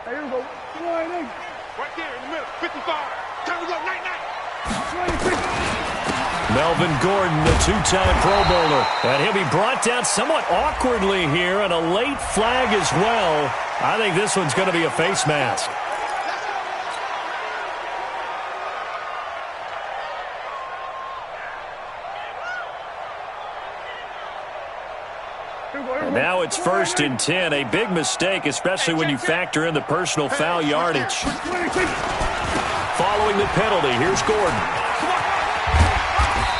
Here we go. Right there in the middle. 55. Time to go. Night. Melvin Gordon, the two-time Pro Bowler. And he'll be brought down somewhat awkwardly here, and a late flag as well. I think this one's going to be a face mask. And now it's 1st and 10. A big mistake, especially when you factor in the personal foul yardage. Following the penalty, here's Gordon.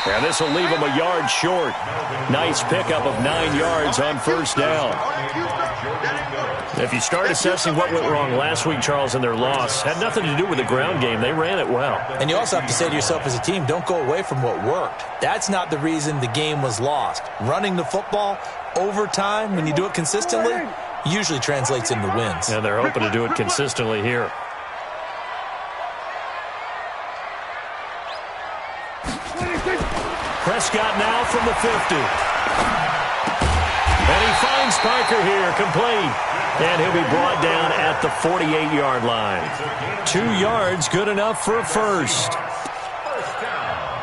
And this will leave him a yard short. Nice pickup of 9 yards on 1st down. If you start assessing what went wrong last week, Charles, in their loss, had nothing to do with the ground game. They ran it well. And you also have to say to yourself as a team, don't go away from what worked. That's not the reason the game was lost. Running the football over time, when you do it consistently, usually translates into wins. And they're hoping to do it consistently here. Prescott now from the 50. And he finds Parker here, complete. And he'll be brought down at the 48-yard line. 2 yards, good enough for a first.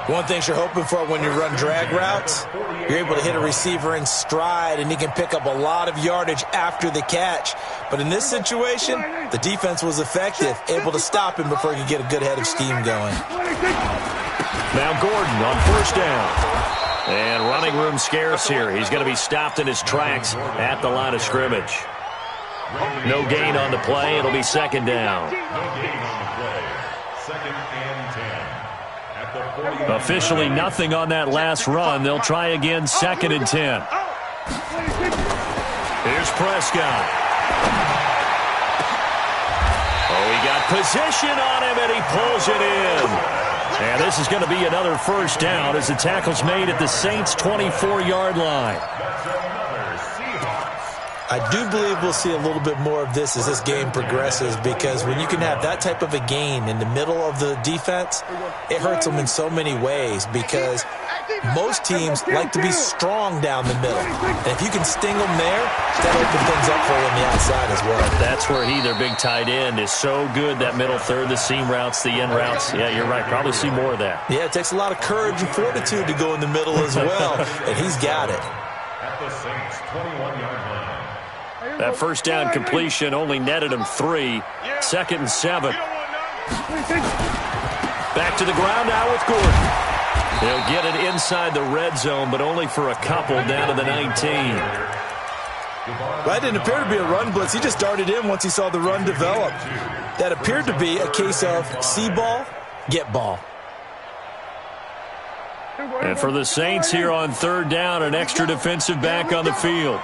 One thing you're hoping for when you run drag routes, you're able to hit a receiver in stride, and he can pick up a lot of yardage after the catch. But in this situation, the defense was effective, able to stop him before he could get a good head of steam going. Now Gordon on 1st down. And running room scarce here. He's going to be stopped in his tracks at the line of scrimmage. No gain on the play. It'll be 2nd down. Officially nothing on that last run. They'll try again 2nd and 10. Here's Prescott. Oh, he got position on him, and he pulls it in. And this is going to be another 1st down as the tackle's made at the Saints' 24-yard line. I do believe we'll see a little bit more of this as this game progresses, because when you can have that type of a gain in the middle of the defense, it hurts them in so many ways, because most teams like to be strong down the middle. And if you can sting them there, that opens things up for you on the outside as well. That's where he, their big tight end, is so good, that middle third, the seam routes, the in routes. Yeah, you're right. Probably see more of that. Yeah, it takes a lot of courage and fortitude to go in the middle as well, and he's got it. At the Saints' 21-yard line. That 1st down completion only netted him 3. 2nd and 7. Back to the ground now with Gordon. He'll get it inside the red zone, but only for a couple, down to the 19. That didn't appear to be a run blitz. He just darted in once he saw the run develop. That appeared to be a case of see ball, get ball. And for the Saints here on 3rd down, an extra defensive back on the field.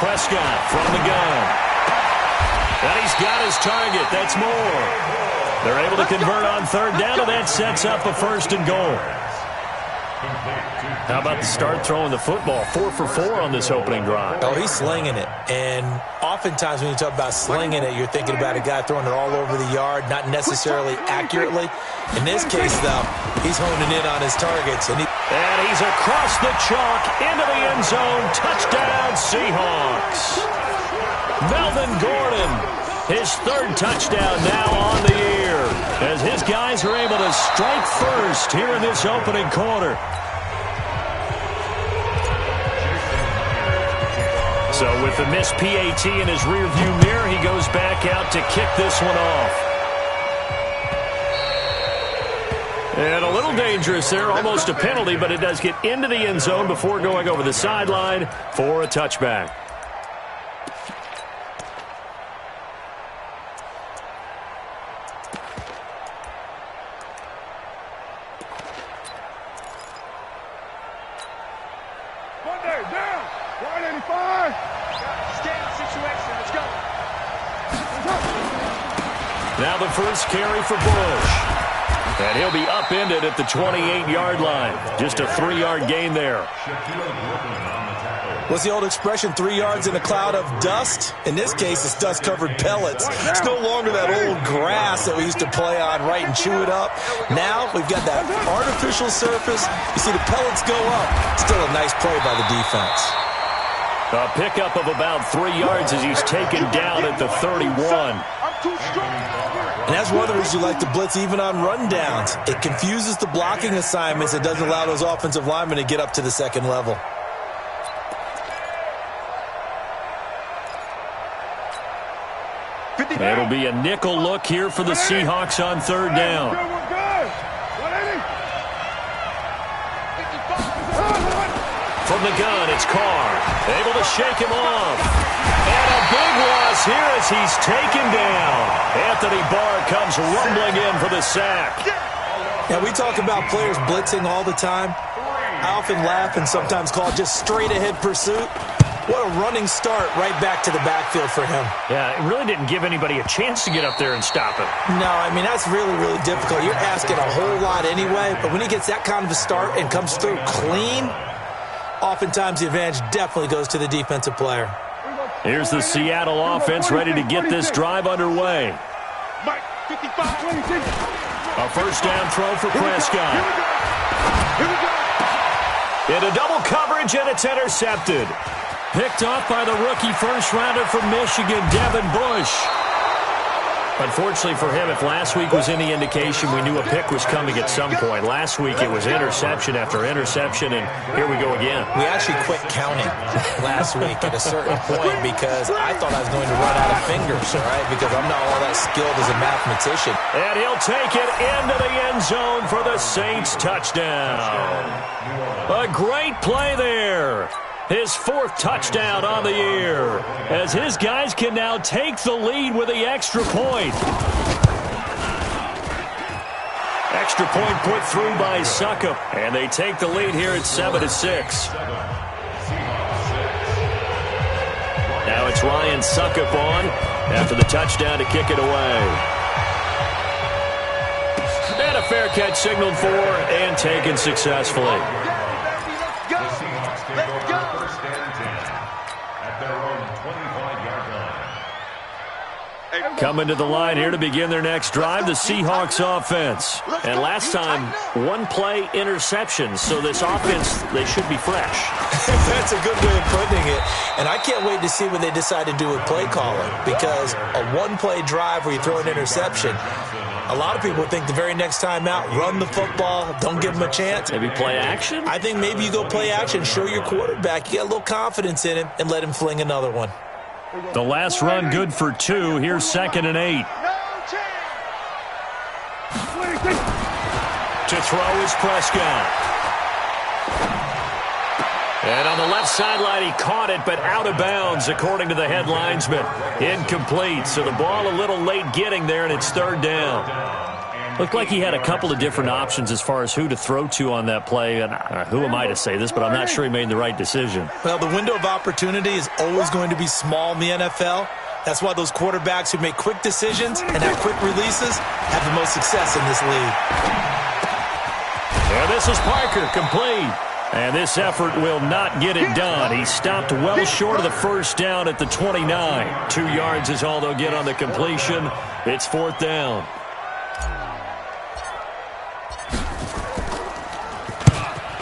Prescott from the gun. And he's got his target. That's more. They're able to convert on 3rd down, and that sets up a 1st and goal. How about the start throwing the football? 4 for 4 on this opening drive. Oh, he's slinging it. And oftentimes when you talk about slinging it, you're thinking about a guy throwing it all over the yard, not necessarily accurately. In this case, though, he's honing in on his targets. And he's across the chalk into the end zone. Touchdown, Seahawks. Melvin Gordon, his 3rd touchdown now on the year, as his guys are able to strike first here in this opening quarter. So with the missed PAT in his rearview mirror, he goes back out to kick this one off. And a little dangerous there, almost a penalty, but it does get into the end zone before going over the sideline for a touchback. Now the first carry for Bush. And he'll be upended at the 28-yard line. Just a 3-yard gain there. What's the old expression, 3 yards in a cloud of dust? In this case, it's dust-covered pellets. It's no longer that old grass that we used to play on, right, and chew it up. Now we've got that artificial surface. You see the pellets go up. Still a nice play by the defense. A pickup of about 3 yards as he's taken down at the 31. And that's one of the reasons you like to blitz even on rundowns. It confuses the blocking assignments. It doesn't allow those offensive linemen to get up to the second level. It'll be a nickel look here for the Seahawks on third down. From the gun, it's Carr. Able to shake him off. And a big loss here as he's taken down. Anthony Barr comes rumbling in for the sack. Yeah, we talk about players blitzing all the time. I often laugh and sometimes call it just straight-ahead pursuit. What a running start right back to the backfield for him. Yeah, it really didn't give anybody a chance to get up there and stop him. No, I mean, that's really, really difficult. You're asking a whole lot anyway, but when he gets that kind of a start and comes through clean, oftentimes the advantage definitely goes to the defensive player. Here's the Seattle offense ready to get this drive underway. A first down throw for Prescott. Into double coverage, and it's intercepted. Picked off by the rookie first-rounder from Michigan, Devin Bush. Unfortunately for him, if last week was any indication, we knew a pick was coming at some point. Last week it was interception after interception, and here we go again. We actually quit counting last week at a certain point because I thought I was going to run out of fingers, all right, because I'm not all that skilled as a mathematician. And he'll take it into the end zone for the Saints touchdown. A great play there. His 4th touchdown on the year, as his guys can now take the lead with the extra point. Extra point put through by Succop, and they take the lead here at 7-6. Now it's Ryan Succop on after the touchdown to kick it away. And a fair catch signaled for and taken successfully. Coming to the line here to begin their next drive, the Seahawks offense. And last time, 1 play interception, so this offense, they should be fresh. That's a good way of putting it. And I can't wait to see what they decide to do with play calling, because a 1-play drive where you throw an interception, a lot of people think the very next time out, run the football, don't give them a chance. Maybe play action? I think maybe you go play action, show your quarterback, you get a little confidence in him, and let him fling another one. The last run good for 2. Here's 2nd and 8. To throw is Prescott. And on the left sideline, he caught it, but out of bounds, according to the head linesman. Incomplete, so the ball a little late getting there, and it's 3rd down. Looked like he had a couple of different options as far as who to throw to on that play. And who am I to say this, but I'm not sure he made the right decision. Well, the window of opportunity is always going to be small in the NFL. That's why those quarterbacks who make quick decisions and have quick releases have the most success in this league. And this is Parker, complete. And this effort will not get it done. He stopped well short of the first down at the 29. 2 yards is all they'll get on the completion. It's 4th down.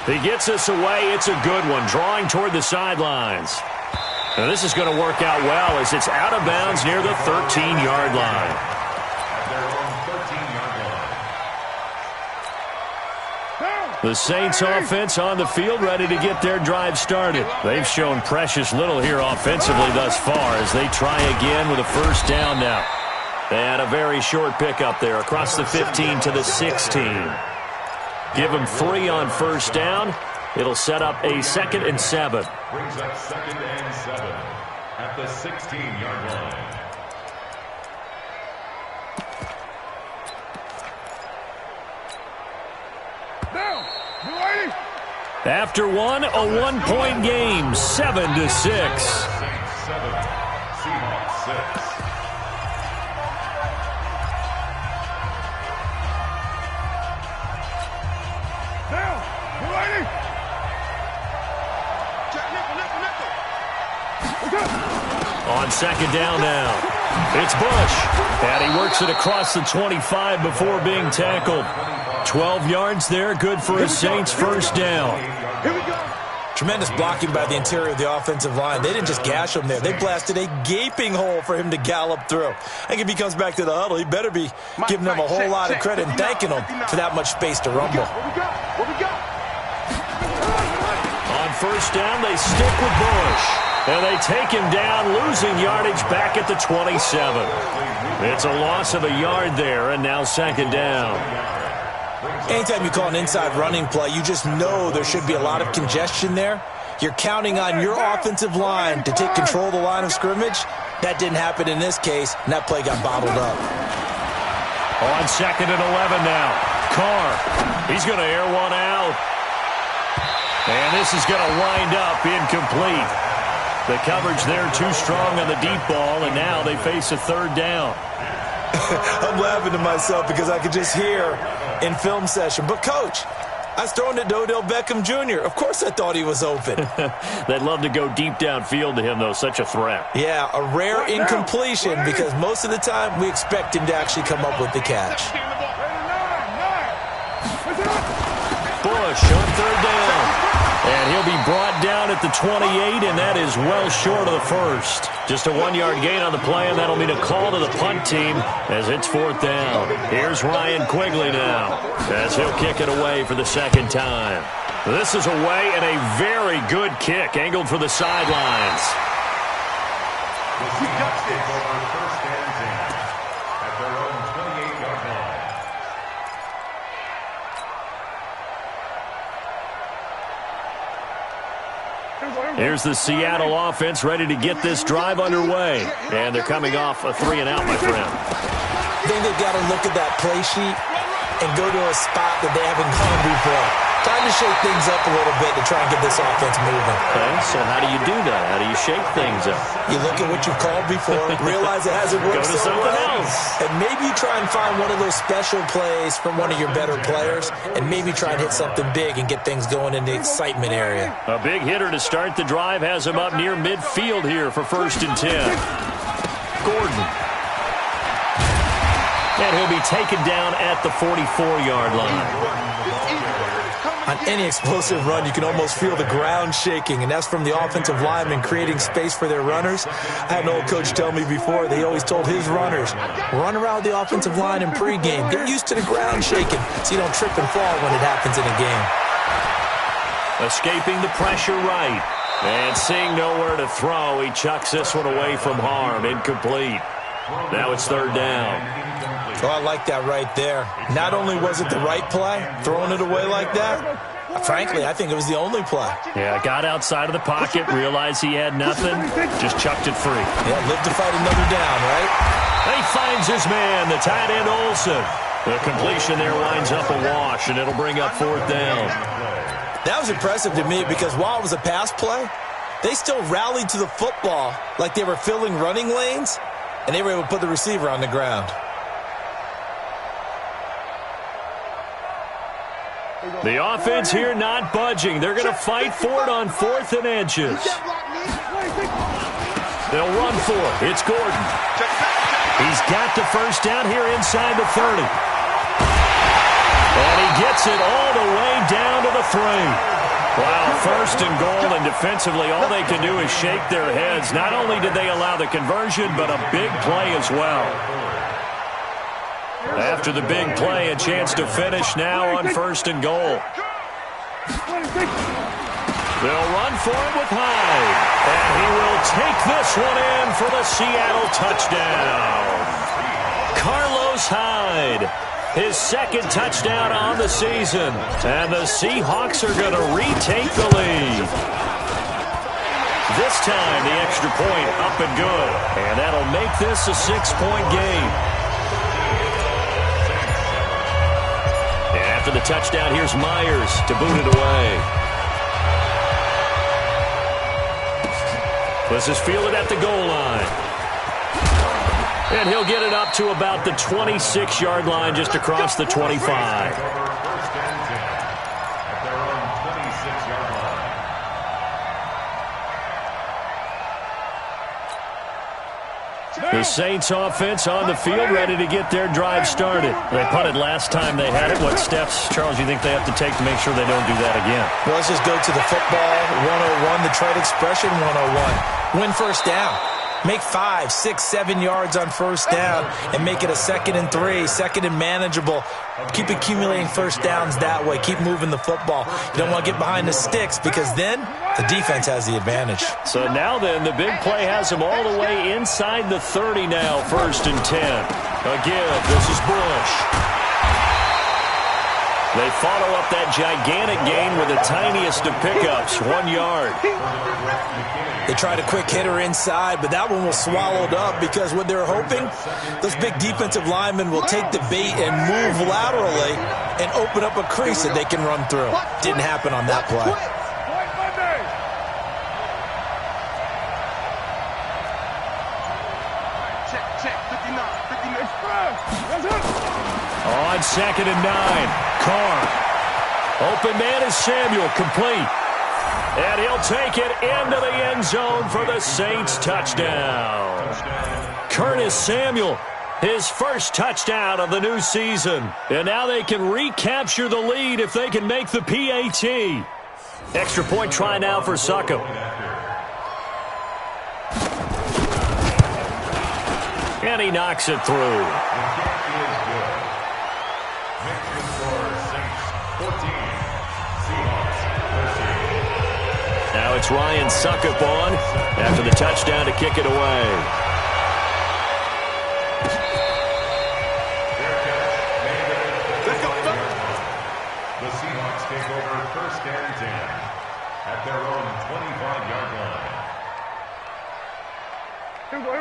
He gets us away. It's a good one, drawing toward the sidelines. Now this is going to work out well as it's out of bounds near the 13-yard line. The Saints offense on the field ready to get their drive started. They've shown precious little here offensively thus far as they try again with a first down now. They had a very short pickup there across the 15 to the 16. Give them 3 on first down. It'll set up a 2nd and 7. Brings up 2nd and 7 at the 16-yard line. After one, a 1-point game, 7-6. Seahawks 6. On 2nd down now, it's Bush. And he works it across the 25 before being tackled. 12 yards there, good for a Saints first down. Tremendous blocking by the interior of the offensive line. They didn't just gash him there. They blasted a gaping hole for him to gallop through. I think if he comes back to the huddle, he better be giving them a whole lot of credit and thanking them for that much space to rumble. What we got? On first down, they stick with Bush. And they take him down, losing yardage back at the 27. It's a loss of a yard there, and now second down. Anytime you call an inside running play, you just know there should be a lot of congestion there. You're counting on your offensive line to take control of the line of scrimmage. That didn't happen in this case, and that play got bottled up. On second and 11 now. Carr, he's going to air one out. And this is going to wind up incomplete. The coverage there too strong on the deep ball, and now they face a third down. I'm laughing to myself because I could just hear in film session, but Coach, I was throwing it to Odell Beckham Jr. Of course I thought he was open. They'd love to go deep downfield to him, though. Such a threat. Yeah, a rare incompletion because most of the time we expect him to actually come up with the catch. Bush on third down. And he'll be brought down at the 28, and that is well short of the first. Just a 1-yard gain on the play, and that'll mean a call to the punt team as it's fourth down. Here's Ryan Quigley now as he'll kick it away for the second time. This is away and a very good kick angled for the sidelines. The Seahawks take over first and 10 at their own 28-yard line. Here's the Seattle offense ready to get this drive underway. And they're coming off a 3-and-out, my friend. I think they've got to look at that play sheet and go to a spot that they haven't gone before. Time to shake things up a little bit to try and get this offense moving. Okay, so how do you do that? How do you shake things up? You look at what you've called before, realize it hasn't worked Go to so something well, else. and maybe you try and find one of those special plays from one of your better players, and maybe try and hit something big and get things going in the excitement area. A big hitter to start the drive has him up near midfield here for first and 10. Gordon. And he'll be taken down at the 44-yard line. On any explosive run, you can almost feel the ground shaking, and that's from the offensive linemen creating space for their runners. I had an old coach tell me before, they always told his runners, run around the offensive line in pregame. Get used to the ground shaking so you don't trip and fall when it happens in a game. Escaping the pressure right. And seeing nowhere to throw, he chucks this one away from harm. Incomplete. Now it's third down. Oh, I like that right there. Not only was it the right play, throwing it away like that, frankly, I think it was the only play. Yeah, got outside of the pocket, realized he had nothing, just chucked it free. Yeah, live to fight another down, right? He finds his man, the tight end Olsen. The completion there winds up a wash, and it'll bring up fourth down. That was impressive to me because while it was a pass play, they still rallied to the football like they were filling running lanes, and they were able to put the receiver on the ground. The offense here not budging. They're going to fight for it on 4th and inches. They'll run for it. It's Gordon. He's got the first down here inside the 30. And he gets it all the way down to the 3. Wow, first and goal, and defensively all they can do is shake their heads. Not only did they allow the conversion, but a big play as well. After the big play, a chance to finish now on first and goal. They'll run for it with Hyde. And he will take this one in for the Seattle touchdown. Carlos Hyde, his second touchdown on the season. And the Seahawks are going to retake the lead. This time, the extra point up and good. And that'll make this a 6-point game. After the touchdown, here's Myers to boot it away. This is fielded at the goal line. And he'll get it up to about the 26-yard line, just across the 25. The Saints offense on the field, ready to get their drive started. They punted last time they had it. What steps, Charles, you think they have to take to make sure they don't do that again? Well, let's just go to the football 101, the trade expression 101. Win first down. Make 5, 6, 7 yards on first down and make it a 2nd and 3, 2nd and manageable. Keep accumulating first downs that way. Keep moving the football. You don't want to get behind the sticks because then the defense has the advantage. So now then, the big play has them all the way inside the 30 now, 1st and 10. Again, this is Bush. They follow up that gigantic gain with the tiniest of pickups, 1 yard. They tried a quick hitter inside, but that one was swallowed up because what they're hoping, those big defensive linemen will take the bait and move laterally and open up a crease that they can run through. Didn't happen on that play. On 2nd and 9, Carr. Open man is Samuel, complete. And he'll take it into the end zone for the Saints touchdown. Curtis Samuel, his first touchdown of the new season. And now they can recapture the lead if they can make the PAT. Extra point try now for Succop. And he knocks it through. Now it's Ryan Succop on after the touchdown to kick it away. The Seahawks take over 1st and 10 at their own 25-yard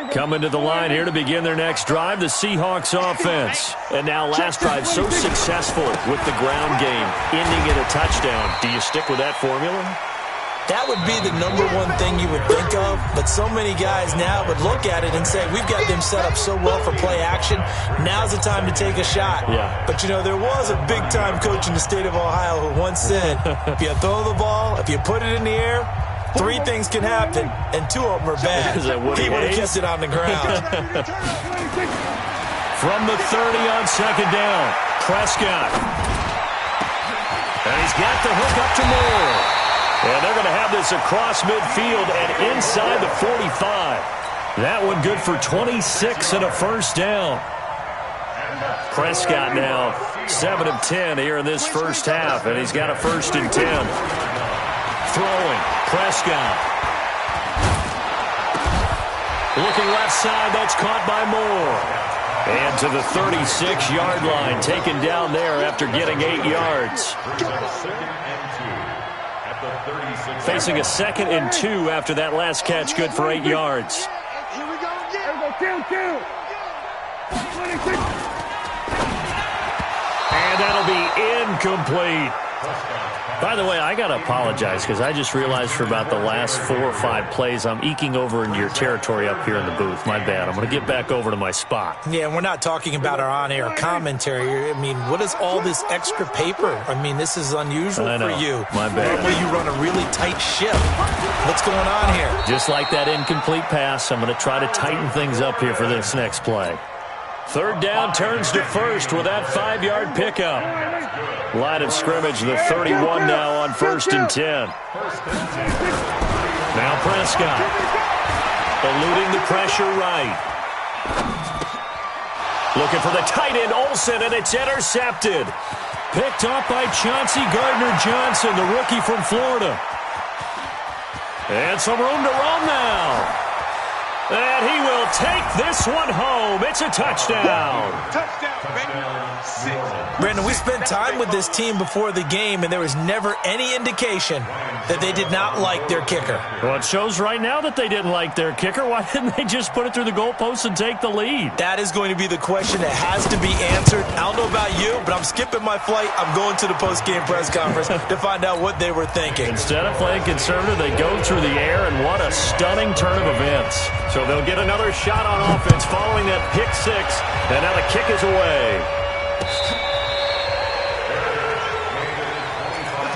line. Coming to the line here to begin their next drive, the Seahawks offense. And now last drive so successful with the ground game, ending in a touchdown. Do you stick with that formula? That would be the number one thing you would think of, but so many guys now would look at it and say, we've got them set up so well for play action. Now's the time to take a shot. Yeah. But, you know, there was a big-time coach in the state of Ohio who once said, if you throw the ball, if you put it in the air, 3 things can happen, and 2 of them are bad. Is that Woody He would have Hayes? kept it on the ground. From the 30 on 2nd down, Prescott. And he's got the hook up to Moore. And they're going to have this across midfield and inside the 45. That one good for 26 and a first down. Prescott now 7 of 10 here in this first half, and he's got a 1st and 10. Throwing, Prescott. Looking left side, that's caught by Moore. And to the 36-yard line, taken down there after getting 8 yards. Facing a 2nd and 2 after that last catch, good for 8 yards. Here we go again. Kill. And that'll be incomplete. By the way, I got to apologize because I just realized for about the last 4 or 5 plays, I'm eking over into your territory up here in the booth. My bad. I'm going to get back over to my spot. Yeah, we're not talking about our on-air commentary. I mean, what is all this extra paper? I mean, this is unusual for you. My bad. Normally you run a really tight ship. What's going on here? Just like that incomplete pass, I'm going to try to tighten things up here for this next play. 3rd down turns to 1st with that 5-yard pickup. Line of scrimmage, the 31 now on 1st and 10. Now Prescott. Eluding the pressure right. Looking for the tight end, Olsen, and it's intercepted. Picked up by Chauncey Gardner-Johnson, the rookie from Florida. And some room to run now. And he will take this one home. It's a touchdown. Touchdown, baby. 6. Brandon, we spent time with this team before the game, and there was never any indication that they did not like their kicker. Well, it shows right now that they didn't like their kicker. Why didn't they just put it through the goalpost and take the lead? That is going to be the question that has to be answered. I don't know about you, but I'm skipping my flight. I'm going to the post-game press conference to find out what they were thinking. Instead of playing conservative, they go through the air, and what a stunning turn of events. So they'll get another shot on offense following that pick 6, and now the kick is away. Let's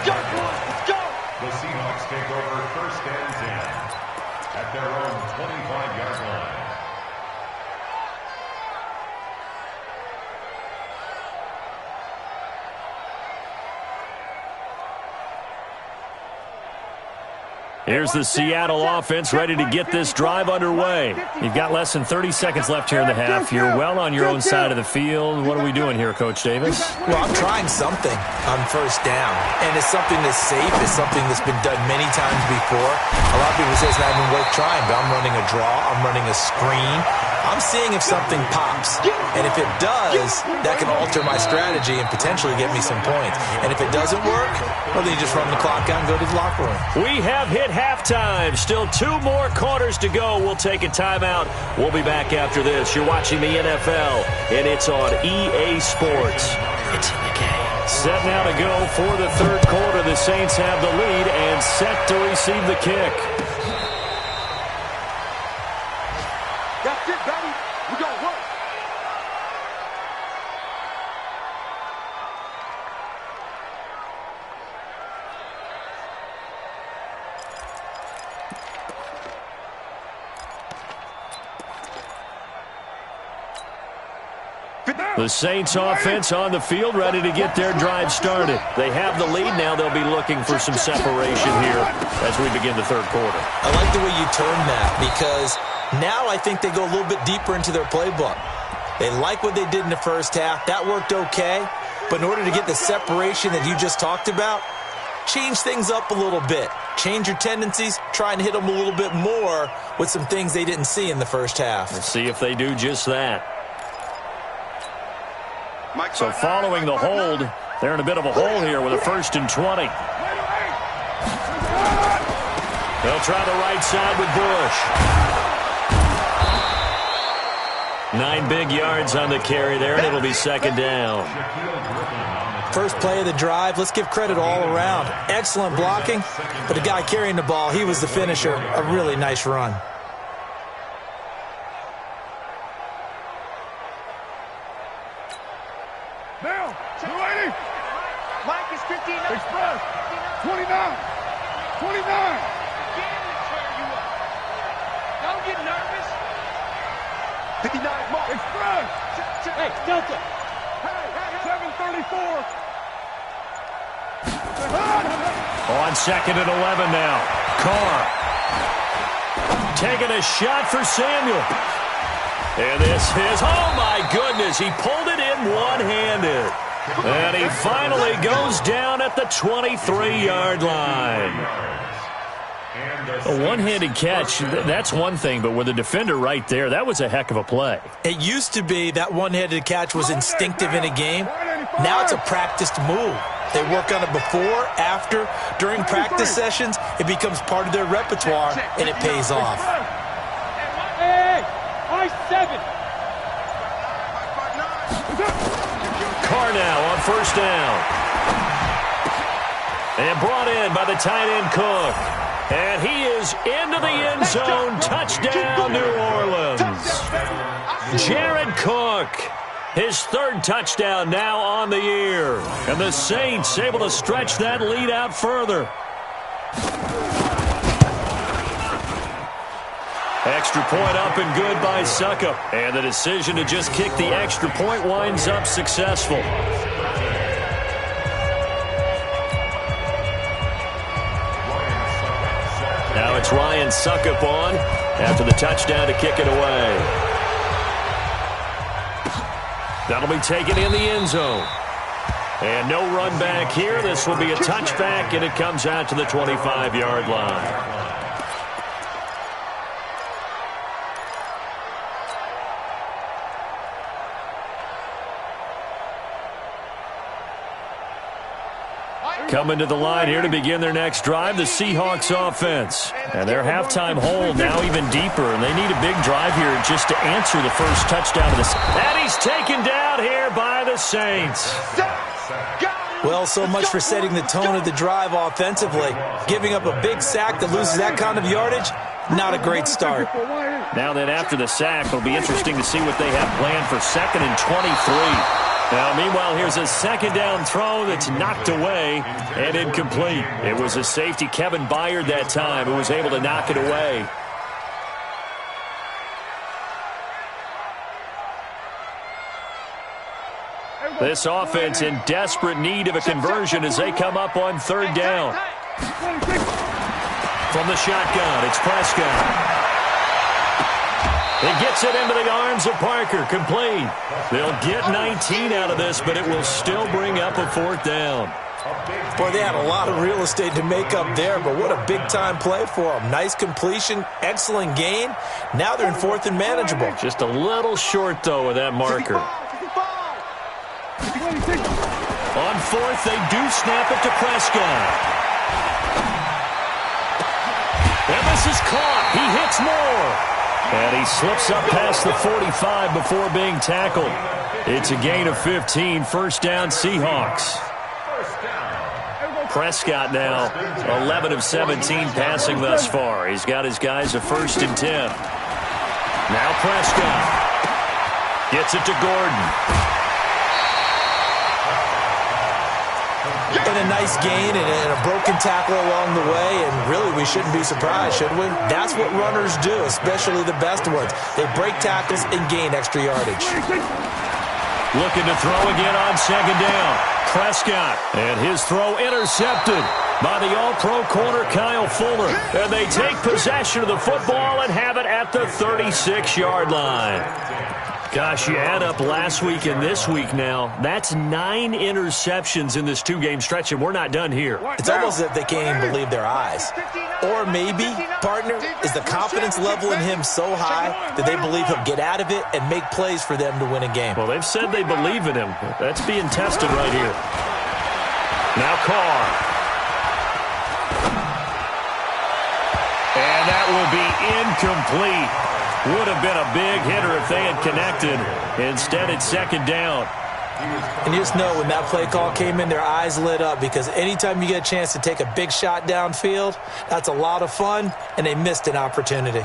go. The Seahawks take over 1st and 10 at their own 25-yard line. Here's the Seattle offense ready to get this drive underway. You've got less than 30 seconds left here in the half. You're well on your own side of the field. What are we doing here, Coach Davis? Well, I'm trying something on first down, and it's something that's safe. It's something that's been done many times before. A lot of people say it's not even worth trying, but I'm running a draw. I'm running a screen. I'm seeing if something pops, and if it does, that can alter my strategy and potentially get me some points. And if it doesn't work, well, then you just run the clock out and go to the locker room. We have hit halftime. Still 2 more quarters to go. We'll take a timeout. We'll be back after this. You're watching the NFL, and it's on EA Sports. It's in the game. Set now to go for the third quarter. The Saints have the lead and set to receive the kick. That's it, baby. We got to work. The Saints offense on the field ready to get their drive started. They have the lead now. They'll be looking for some separation here as we begin the third quarter. I like the way you turned that because now I think they go a little bit deeper into their playbook. They like what they did in the first half. That worked okay. But in order to get the separation that you just talked about, change things up a little bit. Change your tendencies. Try and hit them a little bit more with some things they didn't see in the first half. Let's see if they do just that. So following the hold, they're in a bit of a hole here with a 1st and 20. They'll try the right side with Bush. 9 big yards on the carry there, and it'll be 2nd down. First play of the drive, let's give credit all around. Excellent blocking, but the guy carrying the ball, he was the finisher. A really nice run. Now, 280. Mike is 59. Express. 29. 29. Don't get nervous. 59. Mark. Express. Hey, Delta. Hey, 734. On 2nd and 11 now. Carr. Taking a shot for Samuel. And this is, oh my goodness, he pulled it in one-handed. And he finally goes down at the 23-yard line. A one-handed catch, that's one thing, but with a defender right there, that was a heck of a play. It used to be that one-handed catch was instinctive in a game. Now it's a practiced move. They work on it before, after, during practice sessions. It becomes part of their repertoire, and it pays off. Hey, I-7. Carr now on 1st down. And brought in by the tight end Cook. And he is into the end zone. Touchdown, New Orleans. Jared Cook, his 3rd touchdown now on the year. And the Saints able to stretch that lead out further. Extra point up and good by Succop. And the decision to just kick the extra point winds up successful. Now it's Ryan Succop on after the touchdown to kick it away. That'll be taken in the end zone. And no run back here. This will be a touchback, and it comes out to the 25-yard line. Coming to the line here to begin their next drive, the Seahawks offense. And their halftime hole now even deeper, and they need a big drive here just to answer the first touchdown of this. And he's taken down here by the Saints. Well, so much for setting the tone of the drive offensively. Giving up a big sack that loses that kind of yardage, not a great start. Now then, after the sack, it'll be interesting to see what they have planned for 2nd and 23. Now, meanwhile, here's a 2nd down throw that's knocked away and incomplete. It was a safety, Kevin Byard, that time, who was able to knock it away. This offense in desperate need of a conversion as they come up on 3rd down. From the shotgun, it's Prescott. He gets it into the arms of Parker, complete. They'll get 19 out of this, but it will still bring up a 4th down. Boy, they had a lot of real estate to make up there, but what a big-time play for them. Nice completion, excellent gain. Now they're in 4th and manageable. Just a little short, though, with that marker. On 4th, they do snap it to Prescott. And this is caught. He hits more. And he slips up past the 45 before being tackled. It's a gain of 15. 1st down, Seahawks. Prescott now 11 of 17 passing thus far. He's got his guys a 1st and 10. Now Prescott gets it to Gordon. And a nice gain and a broken tackle along the way, and really we shouldn't be surprised, should we? That's what runners do, especially the best ones. They break tackles and gain extra yardage. Looking to throw again on 2nd down. Prescott, and his throw intercepted by the All-Pro corner Kyle Fuller. And they take possession of the football and have it at the 36-yard line. Gosh, you add up last week and this week now, that's 9 interceptions in this 2-game stretch, and we're not done here. It's almost as if they can't even believe their eyes. Or maybe, partner, is the confidence level in him so high that they believe he'll get out of it and make plays for them to win a game. Well, they've said they believe in him. That's being tested right here. Now Carr. And that will be incomplete. Would have been a big hitter if they had connected. Instead, it's 2nd down. And you just know when that play call came in, their eyes lit up, because anytime you get a chance to take a big shot downfield, that's a lot of fun, and they missed an opportunity.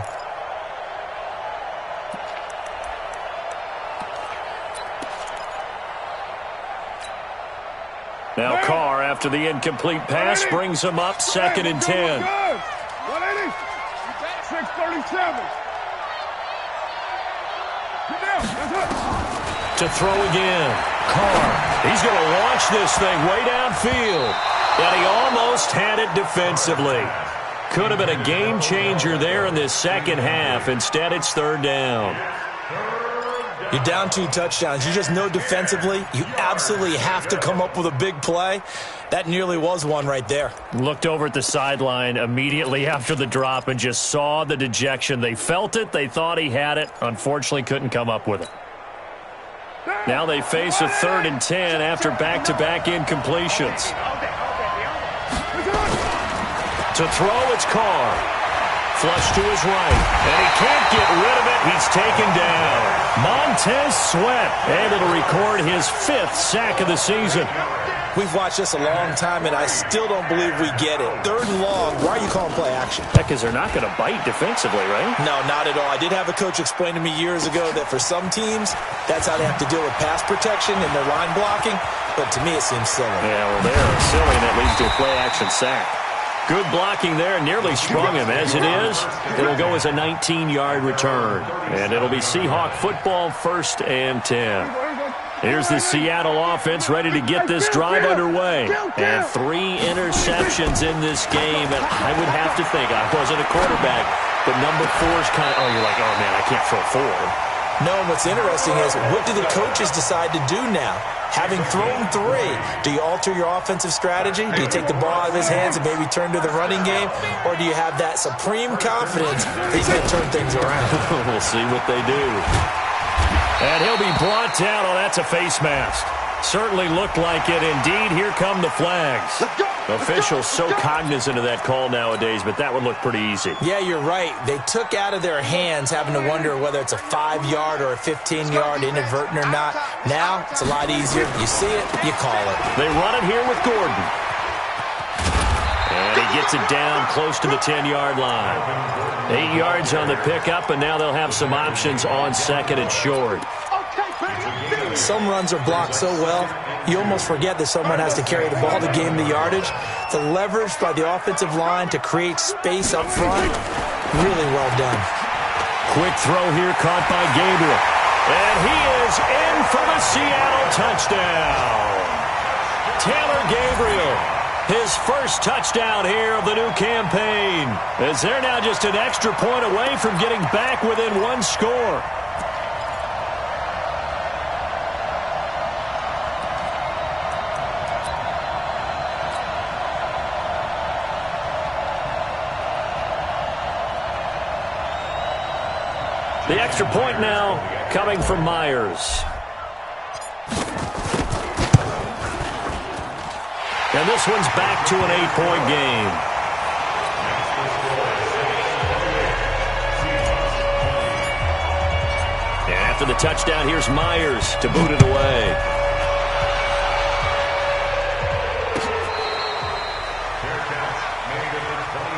Now Carr, after the incomplete pass, brings him up 2nd and 10. 180. 637. To throw again. Carr. He's going to launch this thing way downfield. And he almost had it defensively. Could have been a game changer there in this 2nd half. Instead, it's 3rd down. You're down 2 touchdowns. You just know defensively you absolutely have to come up with a big play. That nearly was one right there. Looked over at the sideline immediately after the drop and just saw the dejection. They felt it. They thought he had it. Unfortunately, couldn't come up with it. Now they face a 3rd and 10 after back-to-back incompletions. To throw, it's Carr. Flush to his right, and he can't get rid of it. He's taken down. Montez Sweat able to record his 5th sack of the season. We've watched this a long time, and I still don't believe we get it. 3rd and long, why are you calling play action? Because they're not going to bite defensively, right? No, not at all. I did have a coach explain to me years ago that for some teams, that's how they have to deal with pass protection and their line blocking, but to me it seems silly. Yeah, well, they're silly, and that leads to a play action sack. Good blocking there, nearly sprung him. As it is, it'll go as a 19-yard return. And it'll be Seahawk football, 1st and 10. Here's the Seattle offense ready to get this drive underway. And 3 interceptions in this game. And I would have to think, I wasn't a quarterback, but number 4 is kind of, you're like, oh, man, I can't throw 4. No, and what's interesting is, what do the coaches decide to do now? Having thrown 3, do you alter your offensive strategy? Do you take the ball out of his hands and maybe turn to the running game? Or do you have that supreme confidence that he's going to turn things around? We'll see what they do. And he'll be brought down. Oh, that's a face mask. Certainly looked like it. Indeed, here come the flags. Officials so cognizant of that call nowadays, but that would look pretty easy. Yeah, you're right. They took out of their hands having to wonder whether it's a 5-yard or a 15-yard inadvertent or not. Now, it's a lot easier. You see it, you call it. They run it here with Gordon. And he gets it down close to the 10-yard line. 8 yards on the pickup, and now they'll have some options on 2nd and short. Some runs are blocked so well, you almost forget that someone has to carry the ball to gain the yardage. The leverage by the offensive line to create space up front, really well done. Quick throw here caught by Gabriel. And he is in for the Seattle touchdown. Taylor Gabriel his first touchdown here of the new campaign, as they're now just an extra point away from getting back within one score. The extra point now coming from Myers. And this one's back to an 8-point game. And after the touchdown, here's Myers to boot it away.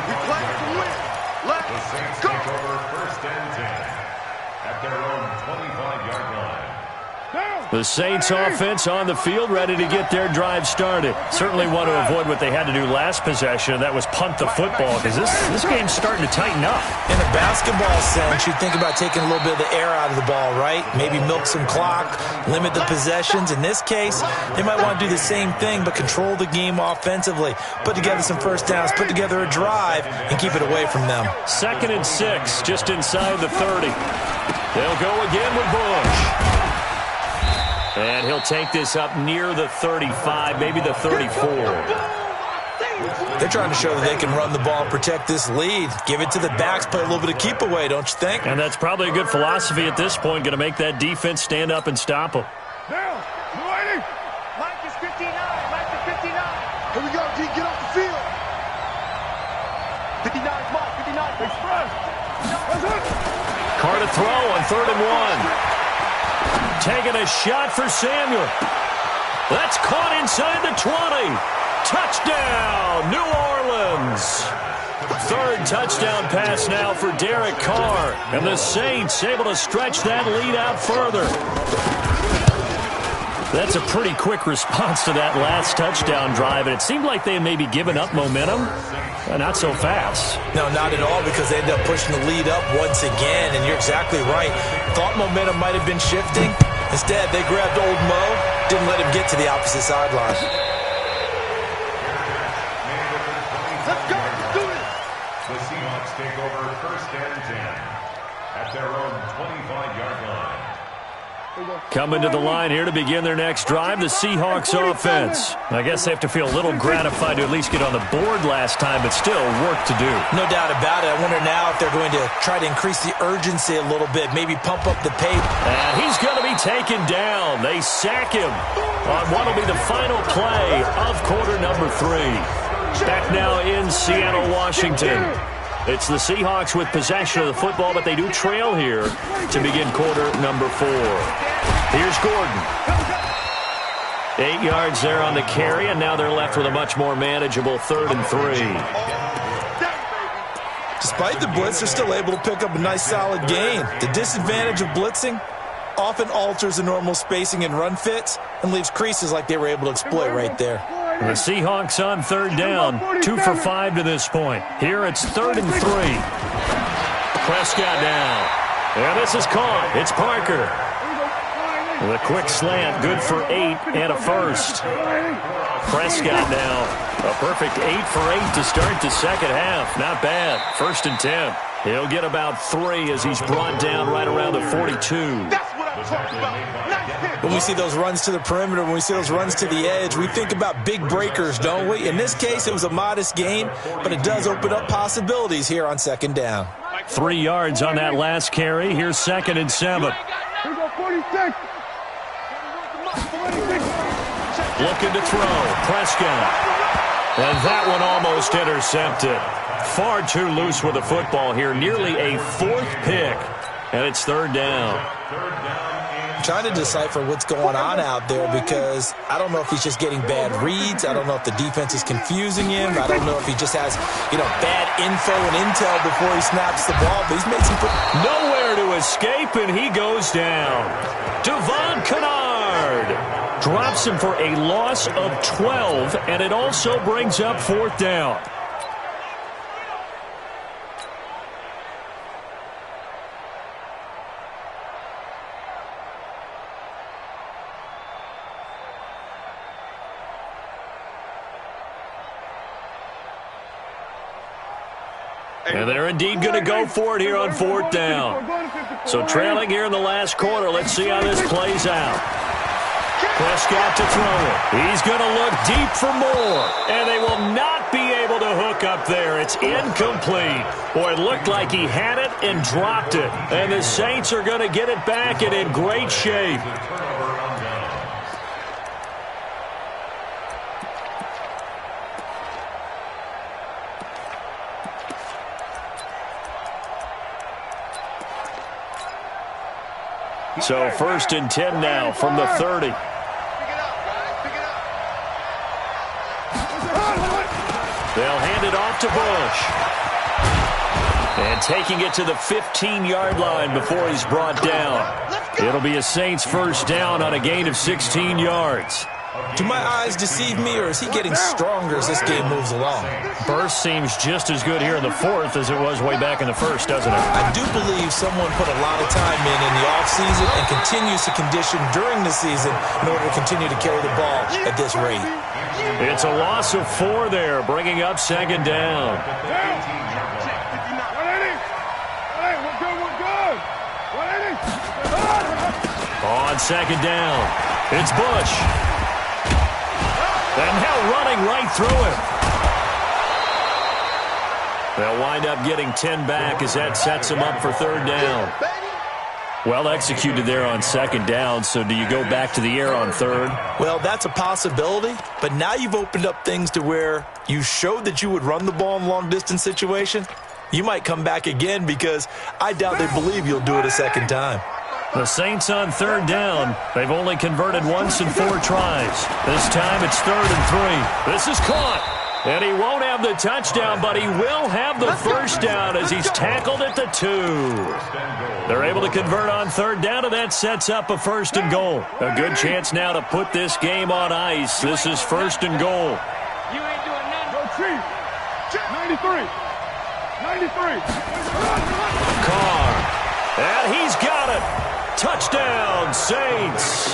We play to win. Let's go. Take over first and 10 at their own 25-yard line. The Saints offense on the field, ready to get their drive started. Certainly want to avoid what they had to do last possession, and that was punt the football, because this game's starting to tighten up. In a basketball sense, you think about taking a little bit of the air out of the ball, right? Maybe milk some clock, limit the possessions. In this case, they might want to do the same thing, but control the game offensively. Put together some first downs, put together a drive, and keep it away from them. 2nd and 6, just inside the 30. They'll go again with Bush. And he'll take this up near the 35, maybe the 34. They're trying to show that they can run the ball, protect this lead. Give it to the backs, play a little bit of keep away, don't you think? And that's probably a good philosophy at this point, going to make that defense stand up and stop them. Down. Mighty. Mike is 59. Mike is 59. Here we go, G. Get off the field. 59 is Mike. 59. Express. That's it. Carr to throw on 3rd and 1. Taking a shot for Samuel. That's caught inside the 20. Touchdown, New Orleans. 3rd touchdown pass now for Derek Carr. And the Saints able to stretch that lead out further. That's a pretty quick response to that last touchdown drive, and it seemed like they had maybe given up momentum. Not so fast. No, not at all, because they ended up pushing the lead up once again, and you're exactly right. Thought momentum might have been shifting. Instead, they grabbed old Mo, didn't let him get to the opposite sideline. Let's go. Let's do this. The Seahawks take over first and 10 at their own 25-yard line. Coming to the line here to begin their next drive, the Seahawks offense. I guess they have to feel a little gratified to at least get on the board last time, but still work to do. No doubt about it. I wonder now if they're going to try to increase the urgency a little bit, maybe pump up the pace. And he's going to be taken down. They sack him on what will be the final play of quarter number 3. Back now in Seattle, Washington. It's the Seahawks with possession of the football, but they do trail here to begin quarter number 4. Here's Gordon. 8 yards there on the carry, and now they're left with a much more manageable 3rd and 3. Despite the blitz, they're still able to pick up a nice solid gain. The disadvantage of blitzing often alters the normal spacing and run fits and leaves creases like they were able to exploit right there. The Seahawks on 3rd down, 2 for 5 to this point. Here it's 3rd and 3. Prescott down. And this is caught. It's Parker. The quick slant, good for 8 and a first. Prescott now, a perfect 8 for 8 to start the second half. Not bad. 1st and 10. He'll get about 3 as he's brought down right around the 42. That's what I'm talking about. Nice hit. When we see those runs to the perimeter, when we see those runs to the edge, we think about big breakers, don't we? In this case, it was a modest gain, but it does open up possibilities here on 2nd down. 3 yards on that last carry. Here's 2nd and 7. Here we go, 46. Looking to throw. Prescott. And that one almost intercepted. Far too loose with the football here. Nearly a 4th pick. And it's 3rd down. I'm trying to decipher what's going on out there, because I don't know if he's just getting bad reads. I don't know if the defense is confusing him. I don't know if he just has, bad info and intel before he snaps the ball. But he's made some... Nowhere to escape, and he goes down. Devon Kennard drops him for a loss of 12, and it also brings up 4th down. And they're indeed going to go for it here on 4th down. So trailing here in the last quarter. Let's see how this plays out. Prescott to throw it. He's going to look deep for more. And they will not be able to hook up there. It's incomplete. Boy, it looked like he had it and dropped it. And the Saints are going to get it back and in great shape. So 1st and 10 now from the 30. They'll hand it off to Bush. And taking it to the 15-yard line before he's brought down. It'll be a Saints 1st down on a gain of 16 yards. Do my eyes deceive me, or is he getting stronger as this game moves along? Burst seems just as good here in the 4th as it was way back in the 1st, doesn't it? I do believe someone put a lot of time in the offseason and continues to condition during the season in order to continue to carry the ball at this rate. It's a loss of 4 there, bringing up 2nd down. On 2nd down, it's Bush. And now running right through him. They'll wind up getting 10 back as that sets them up for 3rd down. Well executed there on 2nd down, so do you go back to the air on 3rd? Well, that's a possibility, but now you've opened up things to where you showed that you would run the ball in a long-distance situation. You might come back again because I doubt they believe you'll do it a 2nd time. The Saints on 3rd down. They've only converted once in 4 tries. This time it's 3rd and 3. This is caught. And he won't have the touchdown, but he will have the 1st down as he's tackled at the 2. They're able to convert on 3rd down, and that sets up a 1st and goal. A good chance now to put this game on ice. This is 1st and goal. You ain't doing nothing. 93. Carr. And he's got it. Touchdown, Saints.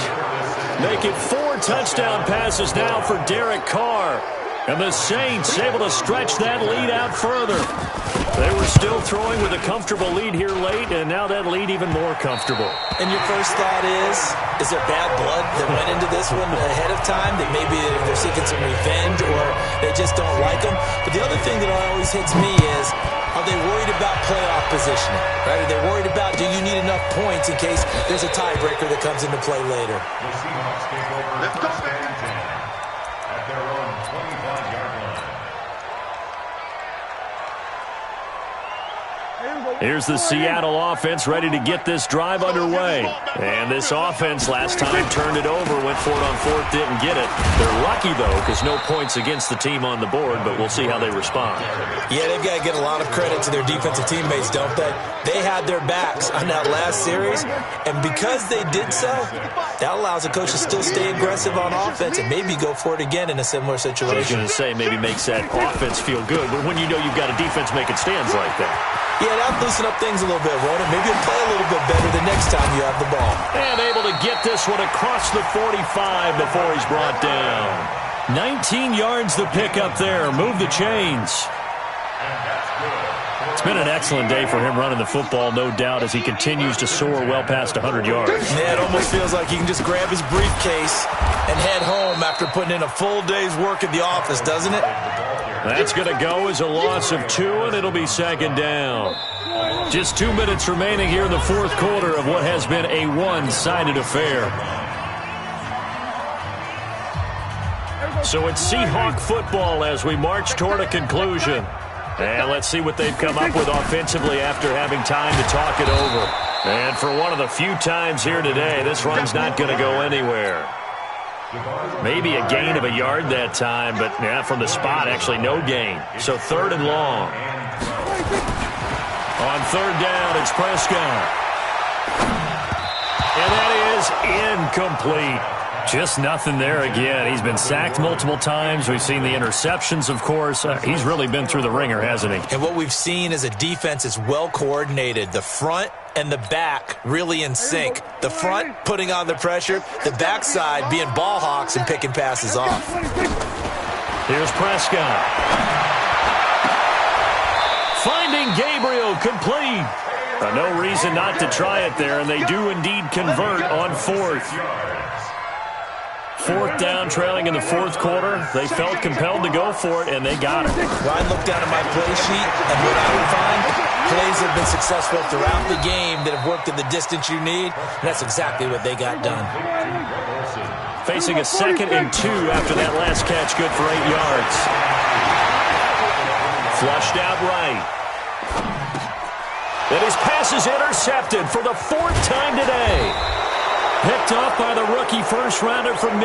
Make it 4 touchdown passes now for Derek Carr. And the Saints able to stretch that lead out further. They were still throwing with a comfortable lead here late, and now that lead even more comfortable. And your first thought is there bad blood that went into this one ahead of time? That maybe they're seeking some revenge or they just don't like them? But the other thing that always hits me is, are they worried about playoff positioning? Right? Are they worried about, do you need enough points in case there's a tiebreaker that comes into play later? The Seahawks take over 1st and 10 at their own 25-yard line. Here's the Seattle offense ready to get this drive underway. And this offense last time turned it over, went for it on 4th, didn't get it. They're lucky, though, because no points against the team on the board, but we'll see how they respond. Yeah, they've got to get a lot of credit to their defensive teammates, don't they? They had their backs on that last series, and because they did so, that allows the coach to still stay aggressive on offense and maybe go for it again in a similar situation. I was going to say, maybe makes that offense feel good, but when you know you've got a defense making stands like that. Yeah, that'll loosen up things a little bit, Ronan. Maybe you'll play a little bit better the next time you have the ball. And able to get this one across the 45 before he's brought down. 19 yards the pick up there. Move the chains. It's been an excellent day for him running the football, no doubt, as he continues to soar well past 100 yards. Yeah, it almost feels like he can just grab his briefcase and head home after putting in a full day's work at the office, doesn't it? That's going to go as a loss of 2, and it'll be 2nd down. Just 2 minutes remaining here in the 4th quarter of what has been a one-sided affair. So it's Seahawk football as we march toward a conclusion. And let's see what they've come up with offensively after having time to talk it over. And for one of the few times here today, this run's not going to go anywhere. Maybe a gain of a yard that time, but yeah, from the spot, actually no gain. So 3rd and long. On 3rd down, it's Prescott. And that is incomplete. Just nothing there again. He's been sacked multiple times. We've seen the interceptions, of course. He's really been through the ringer, hasn't he? And what we've seen is a defense that's well coordinated. The front and the back really in sync. The front putting on the pressure, the backside being ball hawks and picking passes off. Here's Prescott. Finding Gabriel complete. No reason not to try it there, and they do indeed convert on fourth. Fourth down, trailing in the fourth quarter. They felt compelled to go for it, and they got it. Well, I look down at my play sheet, and what I would find, plays have been successful throughout the game that have worked in the distance you need, and that's exactly what they got done. Facing a 2nd and 2 after that last catch, good for 8 yards. Flushed out right. And his pass is intercepted for the 4th time today. Picked off by the rookie first-rounder from